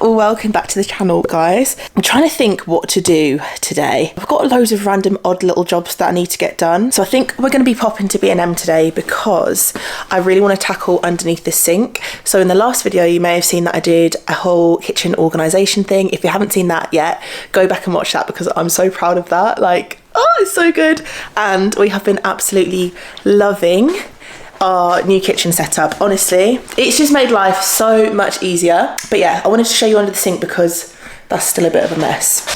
welcome back to the channel, guys. I'm trying to think what to do today. I've got loads of random odd little jobs that I need to get done, so I think we're going to be popping to B&M today because I really want to tackle underneath the sink. So in the last video you may have seen that I did a whole kitchen organisation thing. If you haven't seen that yet, go back and watch that because I'm so proud of that. Like, oh, it's so good. And we have been absolutely loving our new kitchen setup. Honestly, it's just made life so much easier. But yeah, I wanted to show you under the sink because that's still a bit of a mess.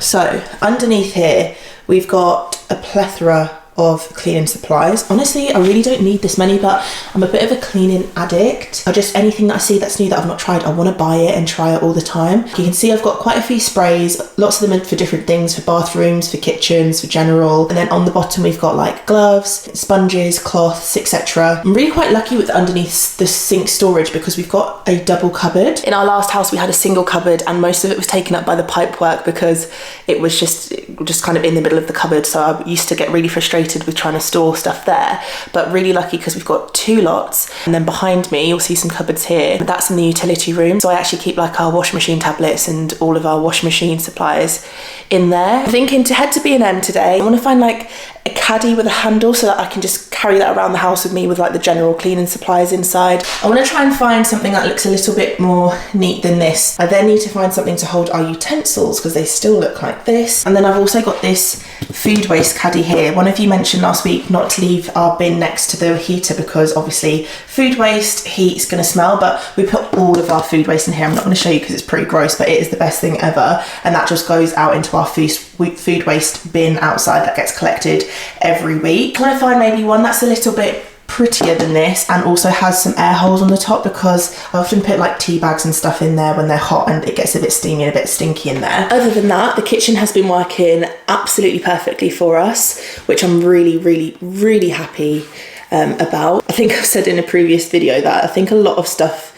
So underneath here we've got a plethora of cleaning supplies. Honestly, I really don't need this many, but I'm a bit of a cleaning addict. Anything that I see that's new that I've not tried, I want to buy it and try it all the time. You can see I've got quite a few sprays, lots of them for different things, for bathrooms, for kitchens, for general. And then on the bottom we've got like gloves, sponges, cloths, etc. I'm really quite lucky with underneath the sink storage because we've got a double cupboard. In our last house we had a single cupboard and most of it was taken up by the pipework because it was just kind of in the middle of the cupboard, so I used to get really frustrated with trying to store stuff there. But really lucky because we've got two lots, and then behind me you'll see some cupboards here. That's in the utility room, so I actually keep like our washing machine tablets and all of our washing machine supplies in there. I'm thinking to head to B&M today. I want to find like a caddy with a handle so that I can just carry that around the house with me with like the general cleaning supplies inside. I want to try and find something that looks a little bit more neat than this. I then need to find something to hold our utensils because they still look like this. And then I've also got this food waste caddy here. One of you mentioned last week not to leave our bin next to the heater because obviously food waste, heat's going to smell, but we put all of our food waste in here. I'm not going to show you because it's pretty gross, but it is the best thing ever. And that just goes out into our food waste bin outside that gets collected every week. I'm trying to find maybe one that's a little bit prettier than this and also has some air holes on the top because I often put like tea bags and stuff in there when they're hot and it gets a bit steamy and a bit stinky in there. Other than that, the kitchen has been working absolutely perfectly for us, which I'm really happy about. I think I've said in a previous video that I think a lot of stuff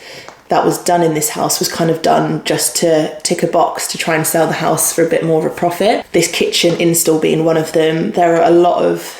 that was done in this house was kind of done just to tick a box to try and sell the house for a bit more of a profit. This kitchen install being one of them. There are a lot of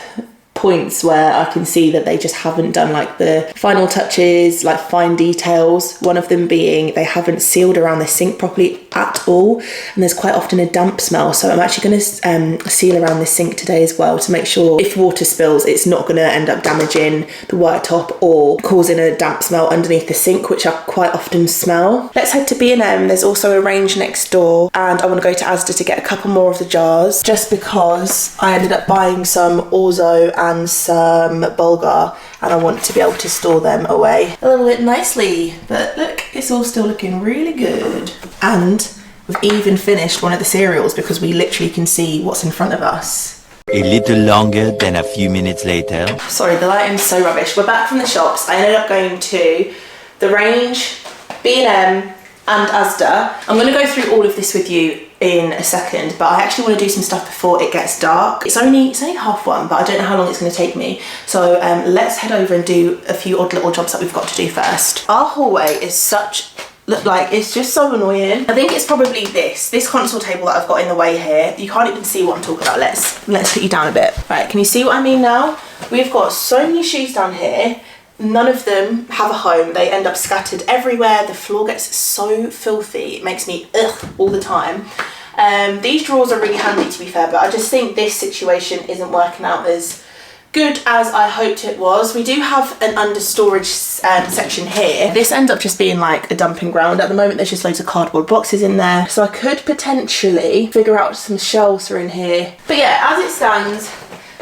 points where I can see that they just haven't done like the final touches, like fine details. One of them being they haven't sealed around the sink properly at all, and there's quite often a damp smell. So I'm actually going to seal around the sink today as well to make sure if water spills it's not going to end up damaging the worktop or causing a damp smell underneath the sink, which I quite often smell. Let's head to B&M. There's also a range next door, and I want to go to Asda to get a couple more of the jars just because I ended up buying some orzo and some bulgur and I want to be able to store them away a little bit nicely. But look, it's all still looking really good. And we've even finished one of the cereals because we literally can see what's in front of us. A little longer than a few minutes later. Sorry, the lighting's so rubbish. We're back from the shops. I ended up going to the range, B&M and Asda. I'm going to go through all of this with you in a second, but I actually want to do some stuff before it gets dark. It's only 1:30, but I don't know how long it's going to take me. So let's head over and do a few odd little jobs that we've got to do first. Our hallway is it's just so annoying. I think it's probably this console table that I've got in the way here. You can't even see what I'm talking about. Let's put you down a bit. Right, can you see what I mean now? We've got so many shoes down here. None of them have a home. They end up scattered everywhere. The floor gets so filthy. It makes me ugh all the time. These drawers are really handy to be fair, but I just think this situation isn't working out as good as I hoped it was. We do have an under storage section here. This ends up just being like a dumping ground. At the moment there's just loads of cardboard boxes in there, so I could potentially figure out some shelves are in here. But yeah, as it stands,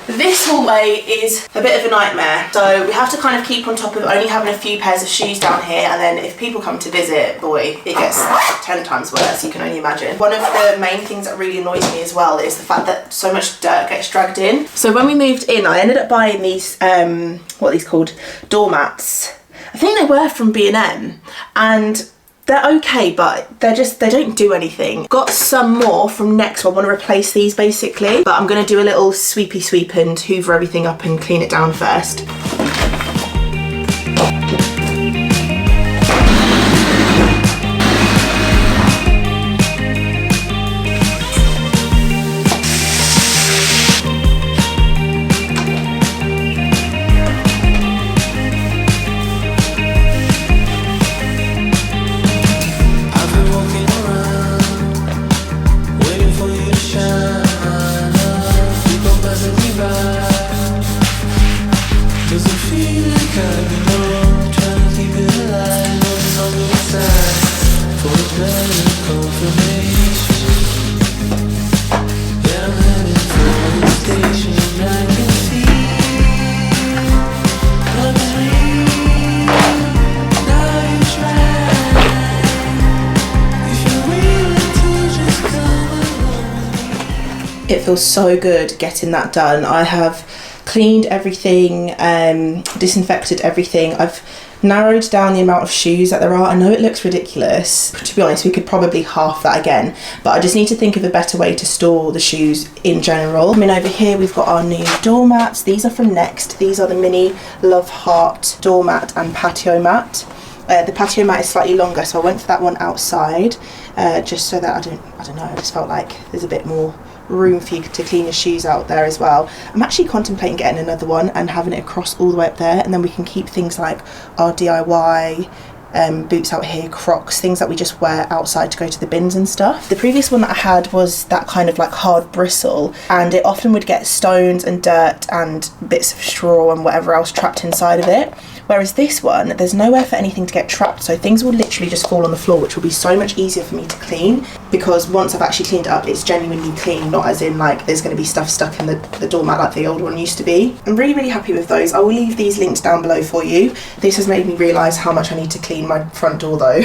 this hallway is a bit of a nightmare, so we have to kind of keep on top of only having a few pairs of shoes down here, and then if people come to visit, boy, it gets 10 times worse, you can only imagine. One of the main things that really annoys me as well is the fact that so much dirt gets dragged in. So when we moved in, I ended up buying these, what are these called? Doormats. I think they were from B&M, and they're okay, but they don't do anything. Got some more from Next. I want to replace these basically, but I'm going to do a little sweepy sweep and hoover everything up and clean it down first. It feels so good getting that done. I have cleaned everything, disinfected everything. I've narrowed down the amount of shoes that there are. I know it looks ridiculous. To be honest, we could probably half that again, but I just need to think of a better way to store the shoes in general. I mean, over here we've got our new doormats. These are from Next. These are the mini Love Heart doormat and patio mat. The patio mat is slightly longer, so I went for that one outside, just so that I don't know, I just felt like there's a bit more room for you to clean your shoes out there as well. I'm actually contemplating getting another one and having it across all the way up there, and then we can keep things like our DIY boots out here, Crocs, things that we just wear outside to go to the bins and stuff. The previous one that I had was that kind of like hard bristle, and it often would get stones and dirt and bits of straw and whatever else trapped inside of it. Whereas this one, there's nowhere for anything to get trapped, so things will literally just fall on the floor, which will be so much easier for me to clean, because once I've actually cleaned it up, it's genuinely clean, not as in like there's going to be stuff stuck in the doormat like the old one used to be. I'm really, really happy with those. I will leave these links down below for you. This has made me realise how much I need to clean my front door though.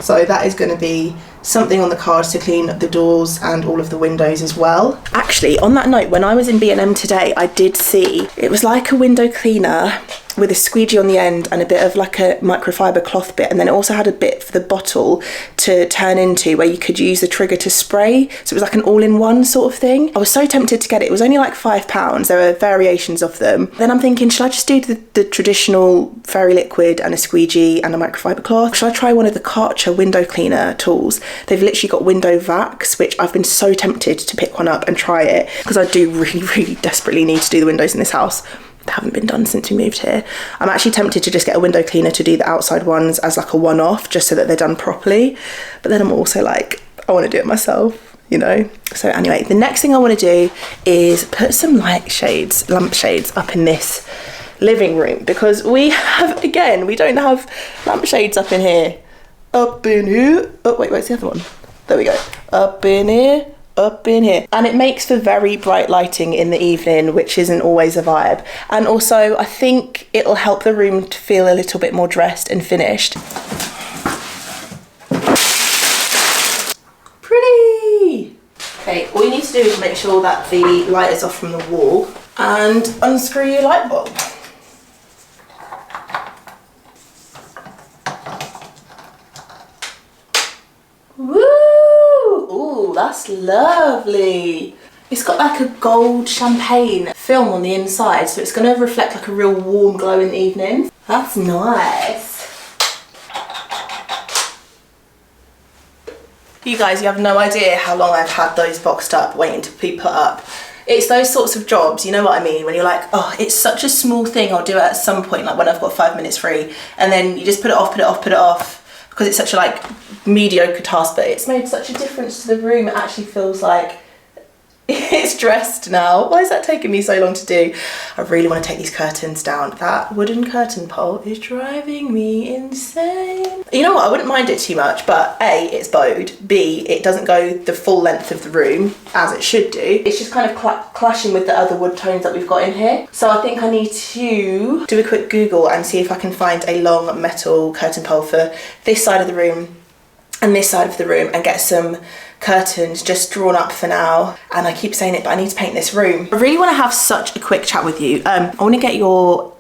So that is going to be something on the cards, to clean the doors and all of the windows as well. Actually, on that note, when I was in B&M today, I did see, it was like a window cleaner with a squeegee on the end and a bit of like a microfiber cloth bit, and then it also had a bit for the bottle to turn into where you could use the trigger to spray, so it was like an all-in-one sort of thing. I was so tempted to get it. It was only like £5. There were variations of them. Then I'm thinking, should I just do the traditional fairy liquid and a squeegee and a microfiber cloth? Should I try one of the Karcher window cleaner tools? They've literally got window vacs, which I've been so tempted to pick one up and try it, because I do really, really desperately need to do the windows in this house. They haven't been done since we moved here. I'm actually tempted to just get a window cleaner to do the outside ones as like a one-off, just so that they're done properly. But then I'm also like, I want to do it myself, you know? So anyway, the next thing I want to do is put some lamp shades up in this living room, because we don't have lampshades up in here. Up in here. Oh, wait, where's the other one? There we go. Up in here. Up in here. And it makes for very bright lighting in the evening, which isn't always a vibe. And also, I think it'll help the room to feel a little bit more dressed and finished. Pretty! Okay, all you need to do is make sure that the light is off from the wall and unscrew your light bulb. Ooh, that's lovely. It's got like a gold champagne film on the inside, so it's going to reflect like a real warm glow in the evening. That's nice. You guys, you have no idea how long I've had those boxed up waiting to be put up. It's those sorts of jobs, you know what I mean, when you're like, oh, it's such a small thing, I'll do it at some point, like when I've got 5 minutes free, and then you just put it off, because it's such a like mediocre task, but it's made such a difference to the room. It actually feels like it's dressed now. Why is that taking me so long to do? I really want to take these curtains down. That wooden curtain pole is driving me insane. You know what, I wouldn't mind it too much, but A, it's bowed, B, it doesn't go the full length of the room as it should do. It's just kind of clashing with the other wood tones that we've got in here. So I think I need to do a quick Google and see if I can find a long metal curtain pole for this side of the room and this side of the room, and get some curtains just drawn up for now. And I keep saying it, but I need to paint this room. I really want to have such a quick chat with you. I want to get your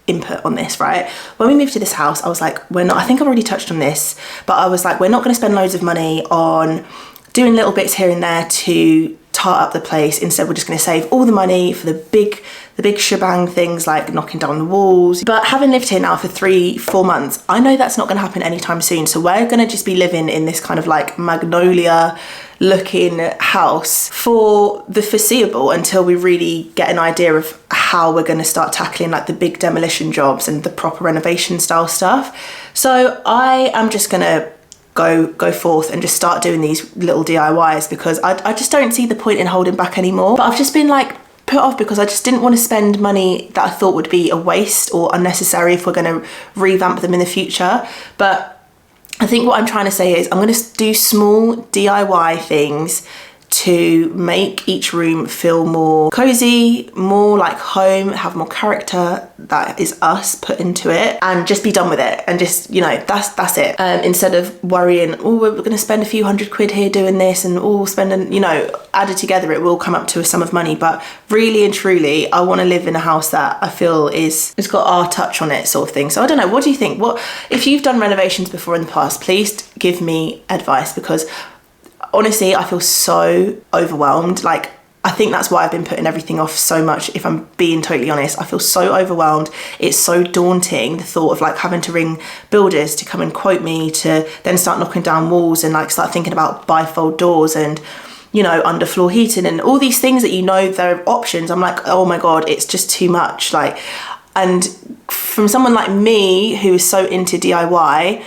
input on this, right? When we moved to this house, I was like, I think I've already touched on this, but I was like, we're not going to spend loads of money on doing little bits here and there to tart up the place. Instead, we're just going to save all the money for the big shebang things like knocking down the walls. But having lived here now for 3-4 months, I know that's not going to happen anytime soon. So we're going to just be living in this kind of like magnolia looking house for the foreseeable, until we really get an idea of how we're going to start tackling like the big demolition jobs and the proper renovation style stuff. So I am just going to go forth and just start doing these little DIYs, because I just don't see the point in holding back anymore. But I've just been like put off because I just didn't want to spend money that I thought would be a waste or unnecessary if we're going to revamp them in the future. But I think what I'm trying to say is I'm going to do small DIY things to make each room feel more cozy, more like home, have more character that is us put into it, and just be done with it. And just, you know, that's it. Instead of worrying, oh, we're going to spend a few £100 here doing this, and all spending, you know, added together, it will come up to a sum of money. But really and truly, I want to live in a house that I feel it's got our touch on it, sort of thing. So I don't know, what do you think? What if you've done renovations before in the past? Please give me advice, because honestly, I feel so overwhelmed. Like, I think that's why I've been putting everything off so much, if I'm being totally honest. I feel so overwhelmed. It's so daunting, the thought of like having to ring builders to come and quote me, to then start knocking down walls and like start thinking about bifold doors and, you know, underfloor heating and all these things that, you know, there are options. I'm like, oh my God, it's just too much. Like, and from someone like me who is so into DIY,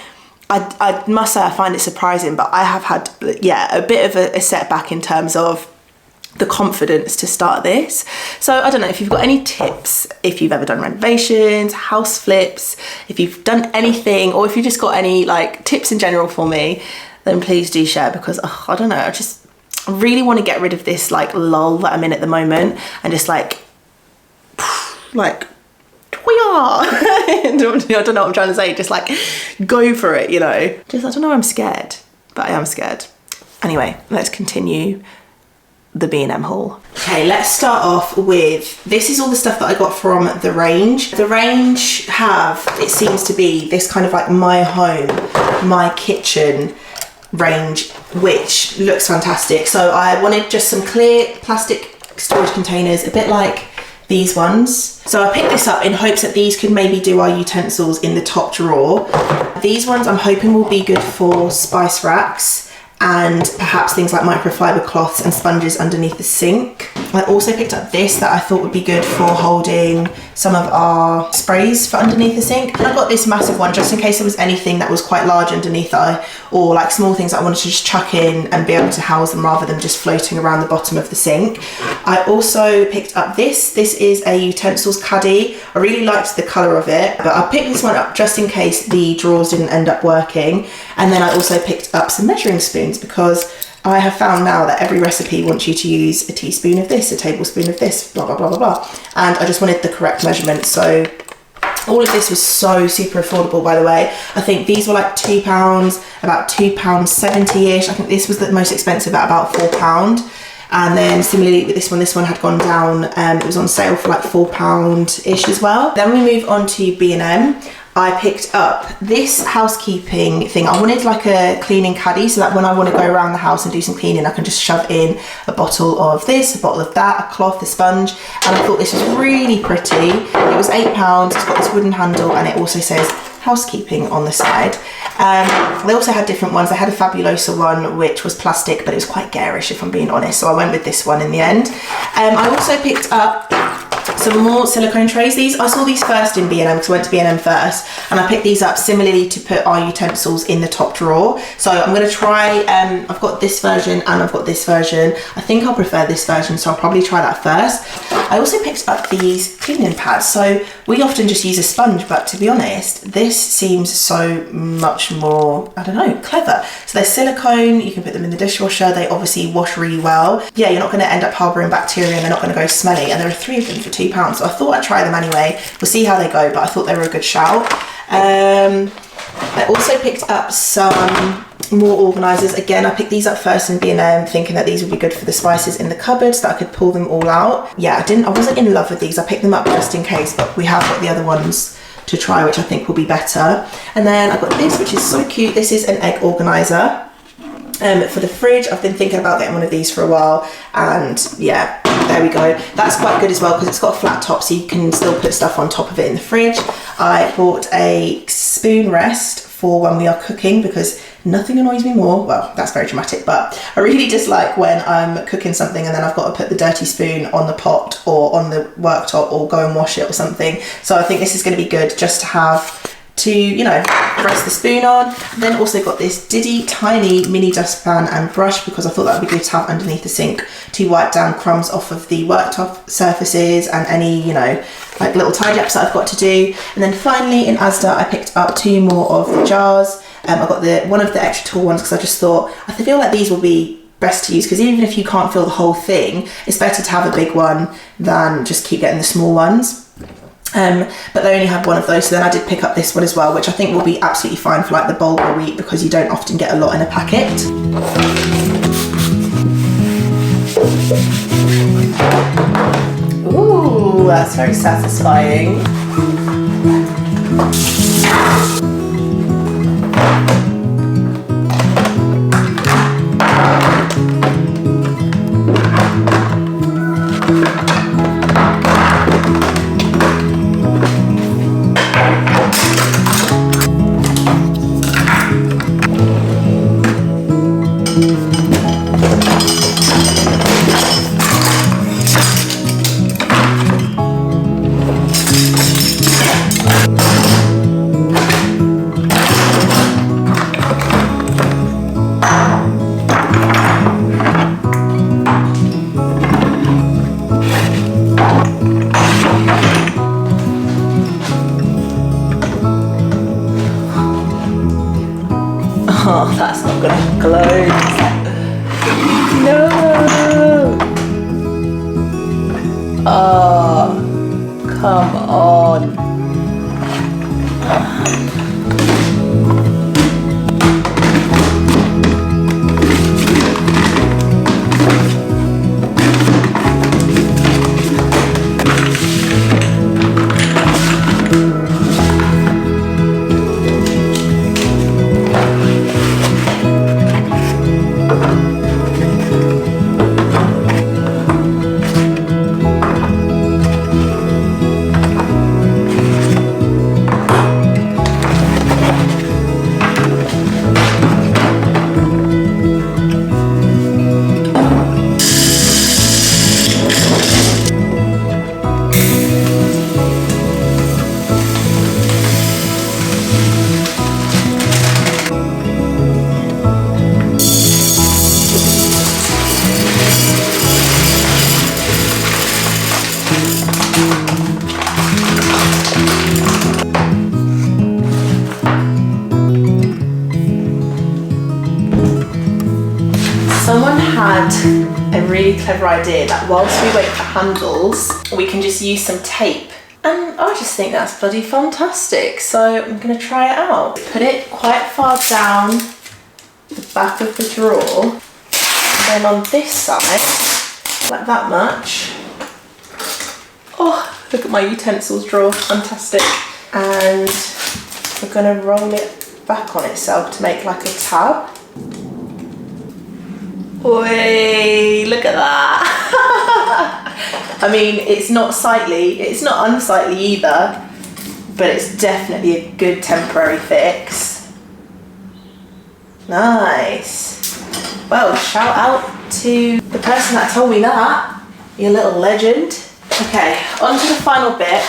I must say I find it surprising, but I have had, yeah, a bit of a setback in terms of the confidence to start this. So I don't know if you've got any tips, if you've ever done renovations, house flips, if you've done anything, or if you've just got any like tips in general for me, then please do share, because I don't know, I really want to get rid of this like lull that I'm in at the moment, and just like we are. I don't know what I'm trying to say. Just like go for it, you know. Just, I don't know, I'm scared, but I am scared. Anyway, let's continue the B&M haul. Okay, let's start off with, this is all the stuff that I got from the range. The range it seems to be this kind of like my home, my kitchen range, which looks fantastic. So I wanted just some clear plastic storage containers, a bit like these ones. So I picked this up in hopes that these could maybe do our utensils in the top drawer. These ones I'm hoping will be good for spice racks and perhaps things like microfiber cloths and sponges underneath the sink. I also picked up this that I thought would be good for holding some of our sprays for underneath the sink. And I got this massive one just in case there was anything that was quite large underneath or like small things that I wanted to just chuck in and be able to house them rather than just floating around the bottom of the sink. I also picked up this is a utensils caddy. I really liked the colour of it, but I picked this one up just in case the drawers didn't end up working. And then I also picked up some measuring spoons, because I have found now that every recipe wants you to use a teaspoon of this, a tablespoon of this, blah, blah, blah, blah, blah. And I just wanted the correct measurement. So all of this was so super affordable, by the way. I think these were like £2, about £2.70-ish. I think this was the most expensive at about £4. And then similarly with this one had gone down. It was on sale for like £4-ish as well. Then we move on to B&M. I picked up this housekeeping thing. I wanted like a cleaning caddy so that when I want to go around the house and do some cleaning, I can just shove in a bottle of this, a bottle of that, a cloth, a sponge. And I thought this was really pretty. It was £8. It's got this wooden handle and it also says housekeeping on the side. They also had different ones. They had a Fabulosa one which was plastic, but it was quite garish if I'm being honest, so I went with this one in the end. I also picked up some more silicone trays. I saw these first in B&M because I went to B&M first, and I picked these up similarly to put our utensils in the top drawer. So I'm going to try, I've got this version and I've got this version. I think I'll prefer this version, so I'll probably try that first. I also picked up these cleaning pads. So we often just use a sponge, but to be honest, this seems so much more, I don't know, clever. So they're silicone, you can put them in the dishwasher, they obviously wash really well. Yeah, you're not going to end up harbouring bacteria and they're not going to go smelly, and there are 3 of them for £2, so I thought I'd try them anyway. We'll see how they go, but I thought they were a good shout. I also picked up some more organisers. Again, I picked these up first in B&M thinking that these would be good for the spices in the cupboard so that I could pull them all out. Yeah, I wasn't in love with these. I picked them up just in case, but we have got the other ones to try, which I think will be better. And then I've got this, which is so cute. This is an egg organiser. For the fridge, I've been thinking about getting one of these for a while, and yeah, there we go. That's quite good as well because it's got a flat top, so you can still put stuff on top of it in the fridge. I bought a spoon rest for when we are cooking because nothing annoys me more. Well, that's very dramatic, but I really dislike when I'm cooking something and then I've got to put the dirty spoon on the pot or on the worktop or go and wash it or something. So I think this is going to be good just to have to, you know, rest the spoon on. Then also got this tiny mini dustpan and brush because I thought that would be good to have underneath the sink to wipe down crumbs off of the worktop surfaces and any, you know, like little tidy ups that I've got to do. And then finally in Asda I picked up 2 more of the jars. I got one of the extra tall ones because I just thought, I feel like these will be best to use, because even if you can't fill the whole thing, it's better to have a big one than just keep getting the small ones. But they only had one of those, so then I did pick up this one as well, which I think will be absolutely fine for like the bulgur wheat, because you don't often get a lot in a packet. Ooh, that's very satisfying. Oh, that's not gonna close. No. Oh, come on. Someone had a really clever idea that whilst we wait for handles, we can just use some tape. And I just think that's bloody fantastic. So I'm gonna try it out. Put it quite far down the back of the drawer. And then on this side, like that much. Oh, look at my utensils drawer, fantastic. And we're gonna roll it back on itself to make like a tab. Oi, look at that. I mean, it's not sightly, it's not unsightly either, but it's definitely a good temporary fix. Nice. Well, shout out to the person that told me that, you little legend. Okay, on to the final bit.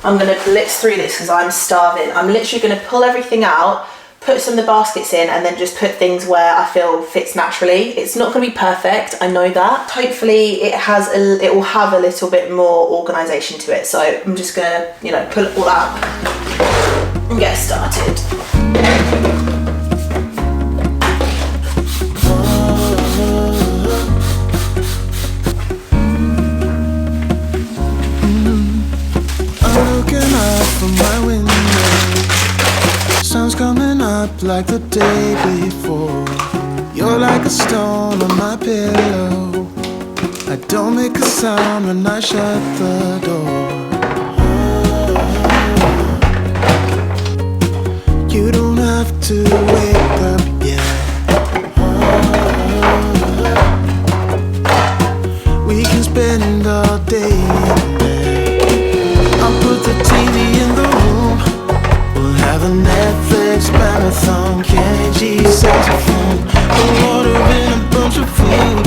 I'm gonna blitz through this because I'm starving. I'm literally gonna pull everything out, put some of the baskets in, and then just put things where I feel fits naturally. It's not going to be perfect, I know that. Hopefully it will have a little bit more organisation to it. So I'm just going to, you know, pull it all out and get started. I'm looking out from my window. Sun's coming up like the day before. You're like a stone on my pillow. I don't make a sound when I shut the door. You don't have to wake up yet. We can spend all day in bed. I'll put the TV in the room. Have a Netflix marathon, Kenny G saxophone, a water and a bunch of food.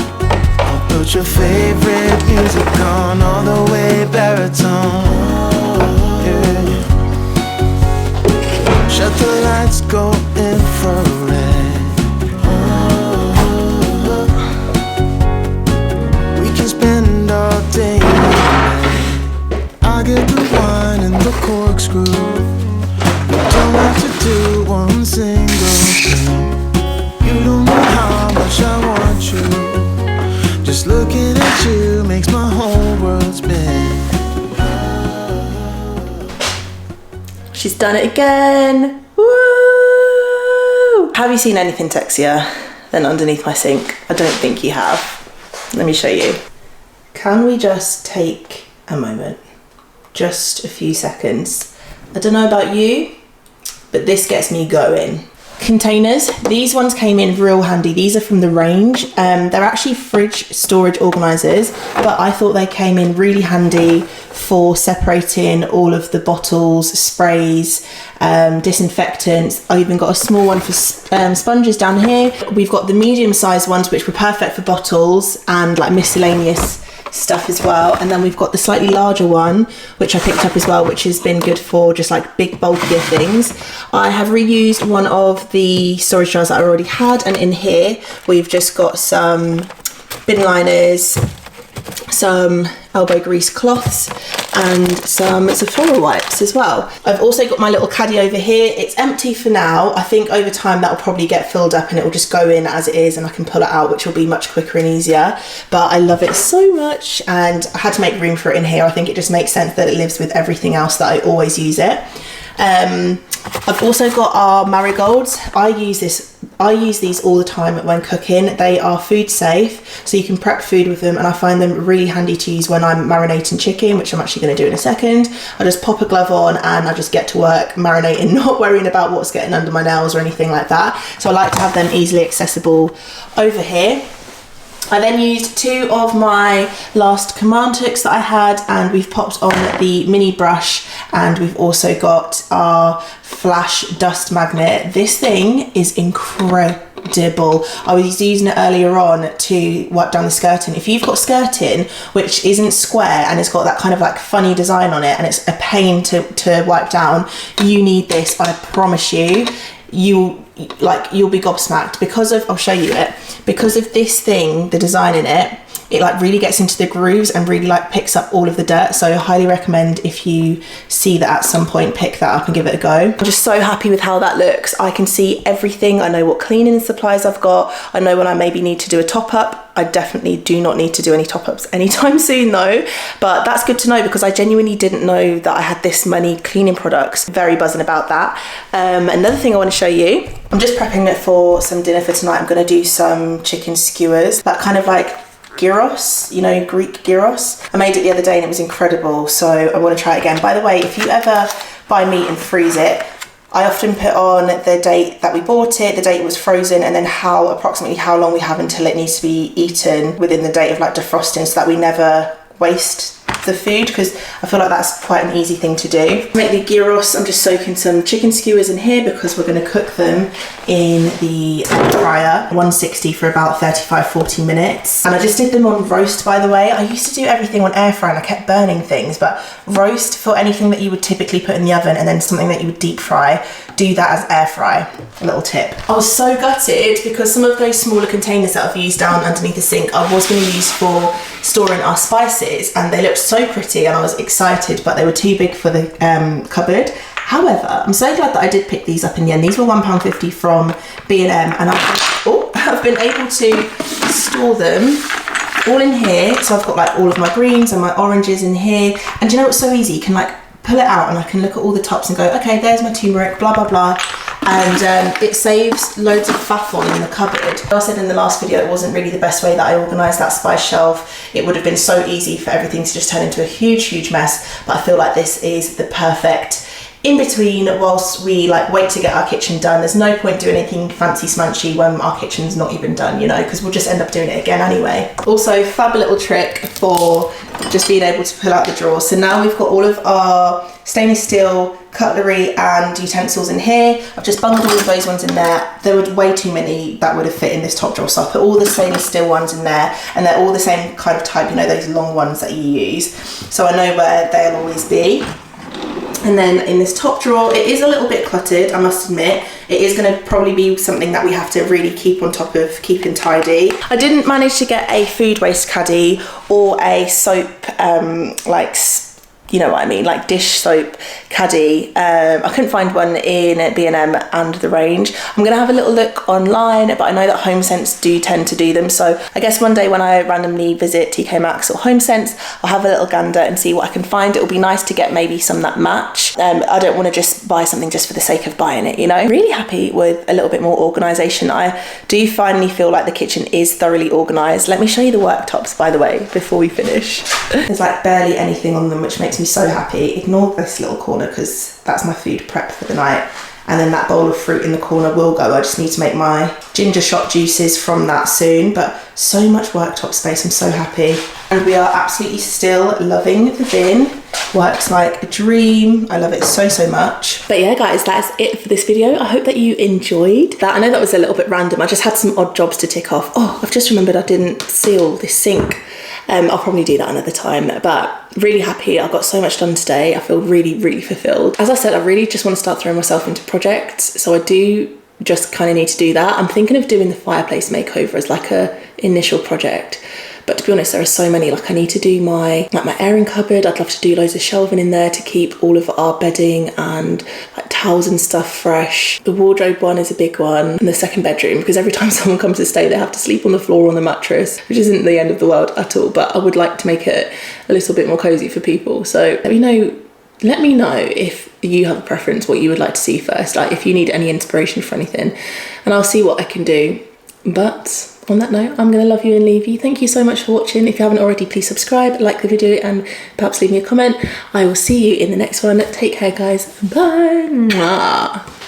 I'll put your favorite music on, all the way baritone. Yeah. Shut the lights, go infrared. done it again. Woo! Have you seen anything sexier than underneath my sink? I don't think you have. Let me show you. Can we just take a moment? Just a few seconds. I don't know about you, but this gets me going. Containers, these ones came in real handy. These are from the range. They're actually fridge storage organisers, but I thought they came in really handy for separating all of the bottles, sprays, disinfectants. I even got a small one for sponges down here. We've got the medium sized ones, which were perfect for bottles and like miscellaneous stuff as well, and then we've got the slightly larger one which I picked up as well, which has been good for just like big bulkier things. I have reused one of the storage jars that I already had, and in here we've just got some bin liners, some elbow grease cloths and some Sephora wipes as well. I've also got my little caddy over here. It's empty for now. I think over time that'll probably get filled up and it will just go in as it is and I can pull it out, which will be much quicker and easier. But I love it so much and I had to make room for it in here. I think it just makes sense that it lives with everything else that I always use it. I've also got our marigolds. I use these all the time when cooking. They are food safe, so you can prep food with them, and I find them really handy to use when I'm marinating chicken, which I'm actually going to do in a second. I just pop a glove on and I just get to work marinating, not worrying about what's getting under my nails or anything like that. So I like to have them easily accessible over here. I then used two of my last command hooks that I had, and we've popped on the mini brush, and we've also got our flash dust magnet. This thing is incredible. I was using it earlier on to wipe down the skirting. If you've got skirting which isn't square and it's got that kind of like funny design on it and it's a pain to wipe down, you need this. I promise you, you'll be gobsmacked because of, I'll show you it, because of this thing, the design in it, it like really gets into the grooves and really like picks up all of the dirt. So I highly recommend, if you see that at some point, pick that up and give it a go. I'm just so happy with how that looks. I can see everything. I know what cleaning supplies I've got. I know when I maybe need to do a top up. I definitely do not need to do any top ups anytime soon though, but that's good to know because I genuinely didn't know that I had this many cleaning products. Very buzzing about that. Another thing I want to show you, I'm just prepping it for some dinner for tonight. I'm going to do some chicken skewers, that kind of like gyros, you know, Greek gyros. I made it the other day and it was incredible, so I want to try it again. By the way, if you ever buy meat and freeze it, I often put on the date that we bought it, the date it was frozen, and then approximately how long we have until it needs to be eaten within the date of like defrosting, so that we never waste the food, because I feel like that's quite an easy thing to do. To make the gyros, I'm just soaking some chicken skewers in here because we're going to cook them in the air fryer, 160 for about 35-40 minutes. And I just did them on roast, by the way. I used to do everything on air fry and I kept burning things, but roast for anything that you would typically put in the oven and then something that you would deep fry, do that as air fry. A little tip. I was so gutted because some of those smaller containers that I've used down underneath the sink I was going to use for storing our spices, and they looked so pretty and I was excited, but they were too big for the cupboard. However, I'm so glad that I did pick these up in the end. These were £1.50 from B&M, and I've been able to store them all in here. So I've got like all of my greens and my oranges in here, and do you know what's so easy? You can like pull it out and I can look at all the tops and go, okay, there's my turmeric, blah, blah, blah. And it saves loads of faff on in the cupboard. I said in the last video it wasn't really the best way that I organised that spice shelf. It would have been so easy for everything to just turn into a huge mess, but I feel like this is the perfect in between whilst we like wait to get our kitchen done. There's no point doing anything fancy smunchy when our kitchen's not even done, you know, because we'll just end up doing it again anyway. Also, fab little trick for just being able to pull out the drawers. So now we've got all of our stainless steel cutlery and utensils in here. I've just bundled all of those ones in there. There were way too many that would have fit in this top drawer, so I put all the stainless steel ones in there, and they're all the same kind of type, you know, those long ones that you use, so I know where they'll always be. And then in this top drawer, it is a little bit cluttered, I must admit. It is going to probably be something that we have to really keep on top of, keeping tidy. I didn't manage to get a food waste caddy or a soap you know what I mean, like dish soap caddy. I couldn't find one in B&M and the Range. I'm gonna have a little look online, but I know that HomeSense do tend to do them, so I guess one day when I randomly visit TK Maxx or HomeSense, I'll have a little gander and see what I can find. It'll be nice to get maybe some that match. I don't want to just buy something just for the sake of buying it, you know. Really happy with a little bit more organisation. I do finally feel like the kitchen is thoroughly organised. Let me show you the worktops, by the way, before we finish. There's like barely anything on them, which makes me so happy. Ignore this little corner because that's my food prep for the night. And then that bowl of fruit in the corner will go. I just need to make my ginger shot juices from that soon. But so much worktop space, I'm so happy. And we are absolutely still loving the bin. Works like a dream. I love it so, so much. But yeah, guys, that is it for this video. I hope that you enjoyed that. I know that was a little bit random. I just had some odd jobs to tick off. Oh, I've just remembered I didn't seal this sink. I'll probably do that another time, but really happy. I got so much done today. I feel really, really fulfilled. As I said, I really just want to start throwing myself into projects. So I do just kind of need to do that. I'm thinking of doing the fireplace makeover as like a initial project. But to be honest, there are so many. Like I need to do my airing cupboard. I'd love to do loads of shelving in there to keep all of our bedding and like towels and stuff fresh. The wardrobe one is a big one. And the second bedroom, because every time someone comes to stay, they have to sleep on the floor or on the mattress, which isn't the end of the world at all. But I would like to make it a little bit more cozy for people. So let me know if you have a preference, what you would like to see first, like if you need any inspiration for anything, and I'll see what I can do. But on that note, I'm going to love you and leave you. Thank you so much for watching. If you haven't already, please subscribe, like the video, and perhaps leave me a comment. I will see you in the next one. Take care, guys. Bye. Mwah.